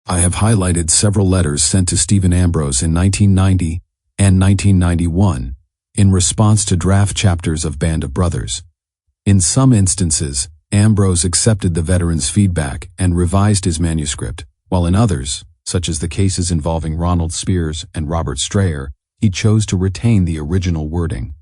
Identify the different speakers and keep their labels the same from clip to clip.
Speaker 1: I have highlighted several letters sent to Stephen Ambrose in 1990 and 1991 in response to draft chapters of Band of Brothers. In some instances, Ambrose accepted the veterans' feedback and revised his manuscript, while in others, such as the cases involving Ronald Spears and Robert Strayer, he chose to retain the original wording.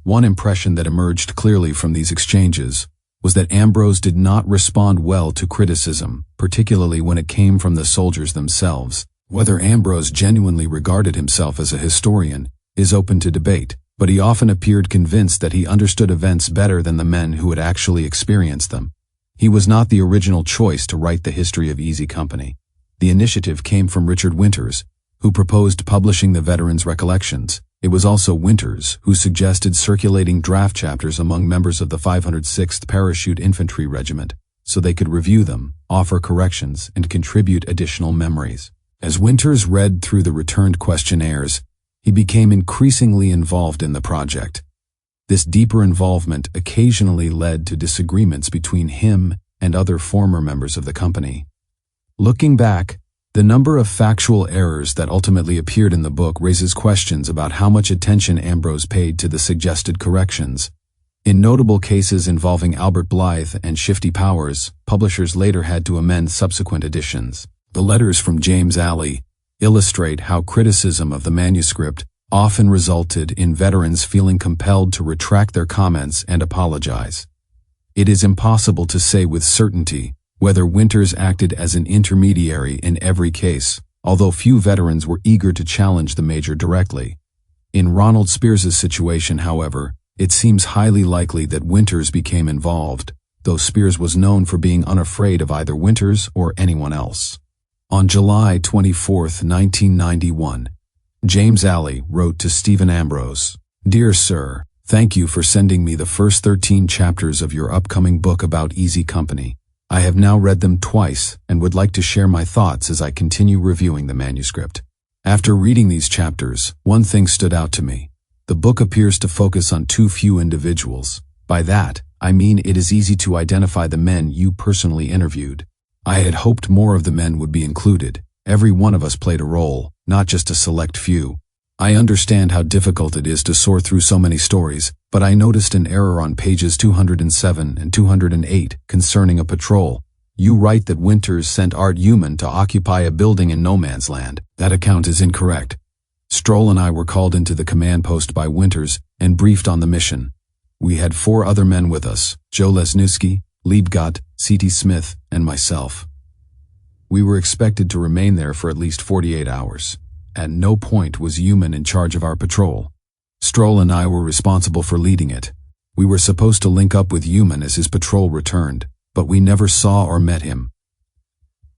Speaker 1: One impression that emerged clearly from these exchanges was that Ambrose did not respond well to criticism, particularly when it came from the soldiers themselves. Whether Ambrose genuinely regarded himself as a historian is open to debate, but he often appeared convinced that he understood events better than the men who had actually experienced them. He was not the original choice to write the history of Easy Company. The initiative came from Richard Winters, who proposed publishing the veterans' recollections. It was also Winters who suggested circulating draft chapters among members of the 506th Parachute Infantry Regiment, so they could review them, offer corrections, and contribute additional memories. As Winters read through the returned questionnaires, he became increasingly involved in the project. This deeper involvement occasionally led to disagreements between him and other former members of the company. Looking back, the number of factual errors that ultimately appeared in the book raises questions about how much attention Ambrose paid to the suggested corrections. In notable cases involving Albert Blythe and Shifty Powers, publishers later had to amend subsequent editions. The letters from James Alley illustrate how criticism of the manuscript often resulted in veterans feeling compelled to retract their comments and apologize. It is impossible to say with certainty whether Winters acted as an intermediary in every case, although few veterans were eager to challenge the major directly. In Ronald Spears's situation, however, it seems highly likely that Winters became involved, though Spears was known for being unafraid of either Winters or anyone else. On July 24, 1991, James Alley wrote to Stephen Ambrose, "Dear Sir, thank you for sending me the first 13 chapters of your upcoming book about Easy Company. I have now read them twice and would like to share my thoughts as I continue reviewing the manuscript. After reading these chapters, one thing stood out to me. The book appears to focus on too few individuals. By that, I mean it is easy to identify the men you personally interviewed. I had hoped more of the men would be included. Every one of us played a role, not just a select few. I understand how difficult it is to sort through so many stories, but I noticed an error on pages 207 and 208 concerning a patrol. You write that Winters sent Art Human to occupy a building in no man's land. That account is incorrect. Stroll and I were called into the command post by Winters and briefed on the mission. We had 4 other men with us, Joe Lesniewski, Liebgott, C.T. Smith, and myself. We were expected to remain there for at least 48 hours. At no point was Human in charge of our patrol. Stroll and I were responsible for leading it. We were supposed to link up with Human as his patrol returned, but we never saw or met him.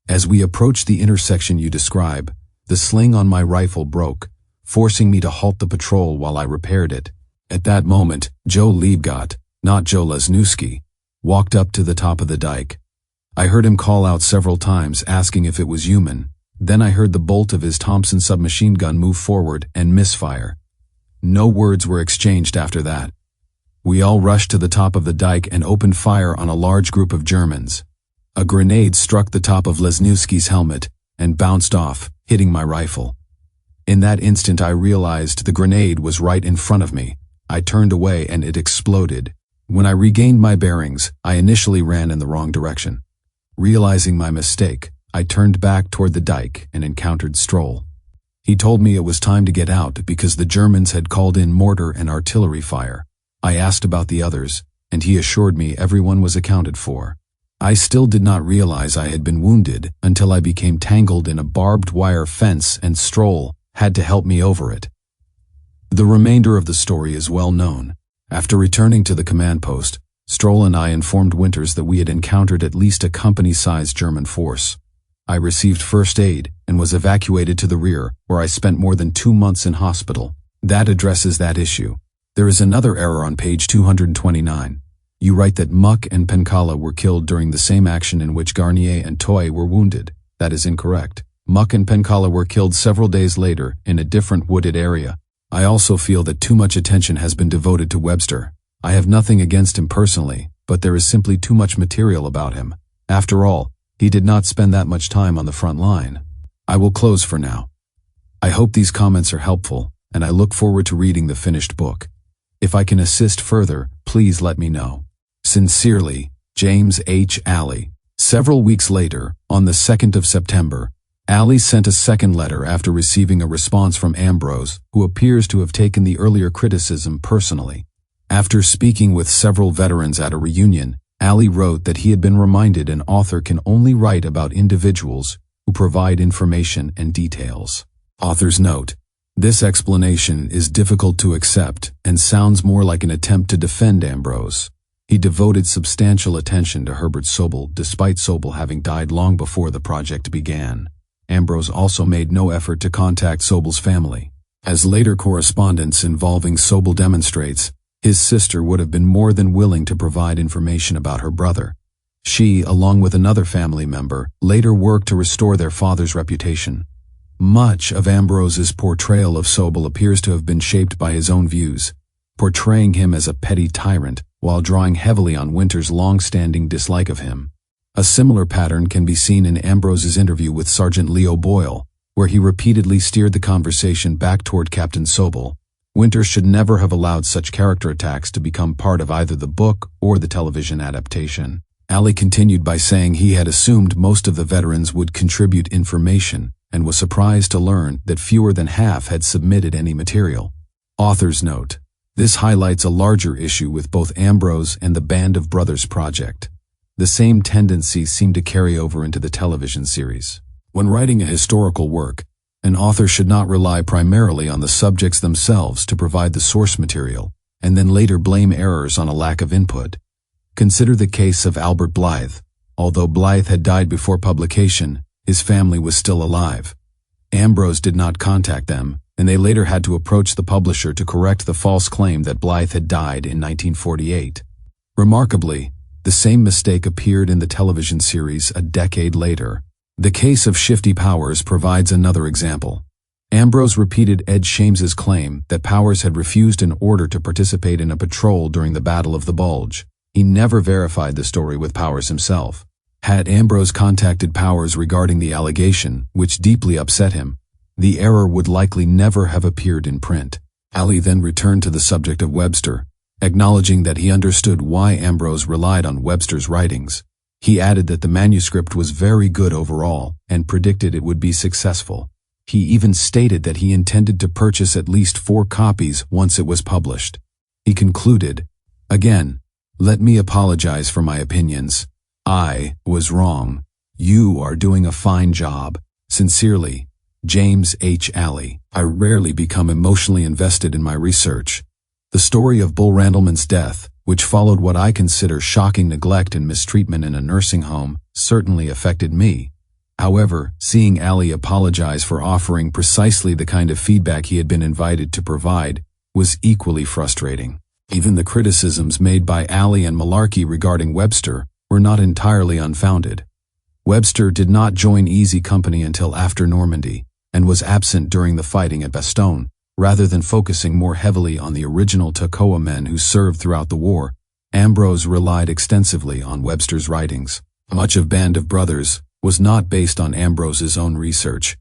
Speaker 1: As we approached the intersection you describe, the sling on my rifle broke, forcing me to halt the patrol while I repaired it. At that moment, Joe Liebgott, not Joe Lesniewski, walked up to the top of the dike. I heard him call out several times asking if it was Human. Then I heard the bolt of his Thompson submachine gun move forward and misfire. No words were exchanged after that. We all rushed to the top of the dike and opened fire on a large group of Germans. A grenade struck the top of Lesniewski's helmet and bounced off, hitting my rifle. In that instant I realized the grenade was right in front of me. I turned away and it exploded. When I regained my bearings, I initially ran in the wrong direction. Realizing my mistake, I turned back toward the dike and encountered Stroll. He told me it was time to get out because the Germans had called in mortar and artillery fire. I asked about the others, and he assured me everyone was accounted for. I still did not realize I had been wounded until I became tangled in a barbed wire fence and Stroll had to help me over it. The remainder of the story is well known. After returning to the command post, Stroll and I informed Winters that we had encountered at least a company-sized German force. I received first aid and was evacuated to the rear, where I spent more than 2 months in hospital. That addresses that issue. There is another error on page 229. You write that Muck and Pencala were killed during the same action in which Garnier and Toy were wounded. That is incorrect. Muck and Pencala were killed several days later in a different wooded area. I also feel that too much attention has been devoted to Webster. I have nothing against him personally, but there is simply too much material about him. After all, He did not spend that much time on the front line. I will close for now. I hope these comments are helpful, and I look forward to reading the finished book. If I can assist further, please let me know. Sincerely, James H. Alley. Several weeks later, on the 2nd of September, Alley sent a second letter after receiving a response from Ambrose, who appears to have taken the earlier criticism personally. After speaking with several veterans at a reunion, Alley wrote that he had been reminded an author can only write about individuals who provide information and details. Author's note: this explanation is difficult to accept and sounds more like an attempt to defend Ambrose. He devoted substantial attention to Herbert Sobel despite Sobel having died long before the project began. Ambrose also made no effort to contact Sobel's family. As later correspondence involving Sobel demonstrates, his sister would have been more than willing to provide information about her brother. She, along with another family member, later worked to restore their father's reputation. Much of Ambrose's portrayal of Sobel appears to have been shaped by his own views, portraying him as a petty tyrant while drawing heavily on Winter's long-standing dislike of him. A similar pattern can be seen in Ambrose's interview with Sergeant Leo Boyle, where he repeatedly steered the conversation back toward Captain Sobel. Winter should never have allowed such character attacks to become part of either the book or the television adaptation. Alley continued by saying he had assumed most of the veterans would contribute information and was surprised to learn that fewer than half had submitted any material. Author's note: this highlights a larger issue with both Ambrose and the Band of Brothers project. The same tendencies seem to carry over into the television series. When writing a historical work, an author should not rely primarily on the subjects themselves to provide the source material, and then later blame errors on a lack of input. Consider the case of Albert Blythe. Although Blythe had died before publication, his family was still alive. Ambrose did not contact them, and they later had to approach the publisher to correct the false claim that Blythe had died in 1948. Remarkably, the same mistake appeared in the television series a decade later. The case of Shifty Powers provides another example. Ambrose repeated Ed Shames's claim that Powers had refused an order to participate in a patrol during the Battle of the Bulge. He never verified the story with Powers himself. Had Ambrose contacted Powers regarding the allegation, which deeply upset him, the error would likely never have appeared in print. Alley then returned to the subject of Webster, acknowledging that he understood why Ambrose relied on Webster's writings. He added that the manuscript was very good overall and predicted it would be successful. He even stated that he intended to purchase at least 4 copies once it was published. He concluded, "Again, let me apologize for my opinions. I was wrong. You are doing a fine job. Sincerely, James H. Alley." I rarely become emotionally invested in my research. The story of Bull Randleman's death, which followed what I consider shocking neglect and mistreatment in a nursing home, certainly affected me. However, seeing Alley apologize for offering precisely the kind of feedback he had been invited to provide was equally frustrating. Even the criticisms made by Alley and Malarkey regarding Webster were not entirely unfounded. Webster did not join Easy Company until after Normandy, and was absent during the fighting at Bastogne. Rather than focusing more heavily on the original Toccoa men who served throughout the war, Ambrose relied extensively on Webster's writings. Much of Band of Brothers was not based on Ambrose's own research.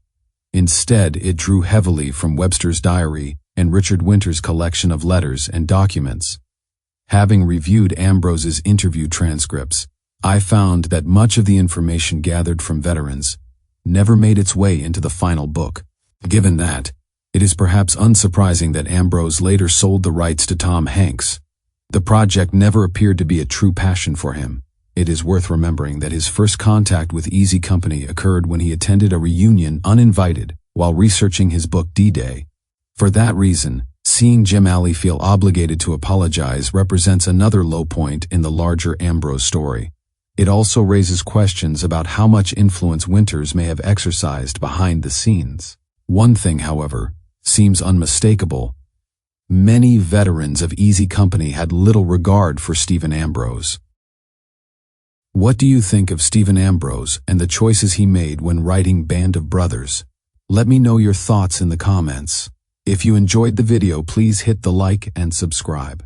Speaker 1: Instead, it drew heavily from Webster's diary and Richard Winter's collection of letters and documents. Having reviewed Ambrose's interview transcripts, I found that much of the information gathered from veterans never made its way into the final book. Given that, it is perhaps unsurprising that Ambrose later sold the rights to Tom Hanks. The project never appeared to be a true passion for him. It is worth remembering that his first contact with Easy Company occurred when he attended a reunion uninvited while researching his book D-Day. For that reason, seeing Jim Alley feel obligated to apologize represents another low point in the larger Ambrose story. It also raises questions about how much influence Winters may have exercised behind the scenes. One thing, however, seems unmistakable. Many veterans of Easy Company had little regard for Stephen Ambrose. What do you think of Stephen Ambrose and the choices he made when writing Band of Brothers? Let me know your thoughts in the comments. If you enjoyed the video, please hit the like and subscribe.